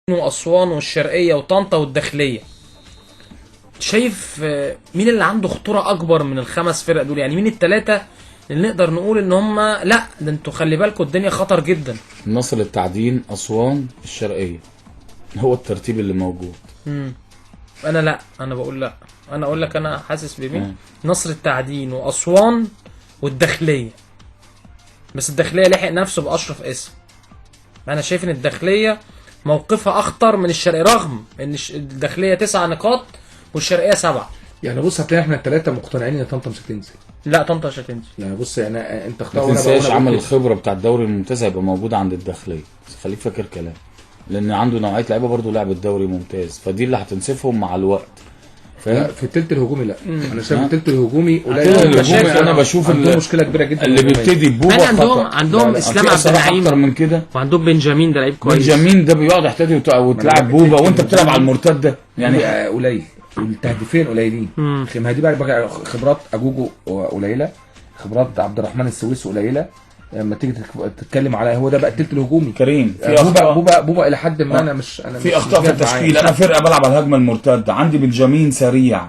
وأسوان والشرقية وطنطا والداخلية. شايف مين اللي عنده خطورة أكبر من الخمس فرق دول؟ يعني مين التلاتة اللي نقدر نقول إن هما لأ ده انتوا خلي بالكوا الدنيا خطر جدا؟ النصر، التعدين، أسوان، الشرقية، هو الترتيب اللي موجود. أنا لأ، أنا بقول لأ، أنا أقول لك أنا حاسس بمين؟ نصر، التعدين، وأسوان، والداخلية. بس الداخلية لحق نفسه بأشرف اسم. أنا شايف إن الداخلية موقفها أخطر من الشرقية، رغم إن الداخلية 9 نقاط والشرقية 7. يعني بص هتلاقي احنا الثلاثه مقتنعين ان طنطا مش هتنزل. لا طنطا مش هتنزل. يعني بص يعني انت اختار ما تنساش عمل الخبره بتاع الدوري الممتاز هيبقى موجود عند الداخليه، بس خليك فاكر كلام، لان عنده نوعيه لعيبه برضه لعب الدوري ممتاز، فدي اللي هتنسفهم مع الوقت. لا في الثلث الهجومي لا. انا شايف الثلث الهجومي قليل. انا بشوف عندهم مشكله كبيره جدا اللي بيبتدي ببوبا. عندهم اسلام عبد النعيم اكتر من كده، وعندهم بنجامين ده لعيب كويس. بنجامين ده بيقعد يحتدي وتلعب بوبا وانت بتلعب على المرتده يعني قليل، التهديفين قليلين. ما دي بقى خبرات اجوجو قليله، خبرات عبد الرحمن السويسي قليله. لما تيجي تتكلم على هو ده بقى الثلث الهجومي كريم في بوبا الى حد ما. انا في اخطاء في التشكيل. انا فرقه بلعب على الهجمه المرتده، عندي بنجامين سريع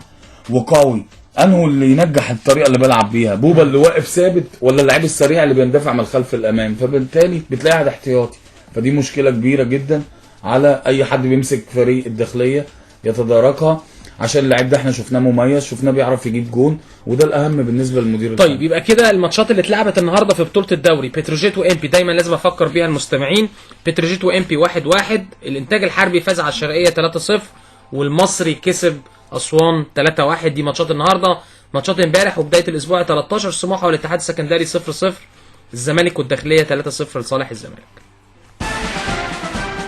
وقوي، انه اللي ينجح الطريقه اللي بلعب بيها؟ بوبا اللي واقف ثابت ولا اللعيب السريع اللي بيندفع من الخلف الامام؟ فبالتالي بتلاقي قاعد احتياطي. فدي مشكله كبيره جدا على اي حد بيمسك فريق الداخليه يتداركها، عشان اللاعب ده احنا شفناه مميز، شفناه بيعرف يجيب جون، وده الاهم بالنسبه للمدير. طيب يبقى كده الماتشات اللي اتلعبت النهارده في بطوله الدوري، بتروجيت وامبي، دايما لازم افكر بيها المستمعين. بتروجيت وامبي 1-1، الانتاج الحربي فاز على الشرقيه 3-0، والمصري كسب اسوان 3-1. دي ماتشات النهارده. ماتشات امبارح وبدايه الاسبوع 13، سموحه والاتحاد السكندري 0-0، الزمالك والداخليه 3-0 لصالح الزمالك.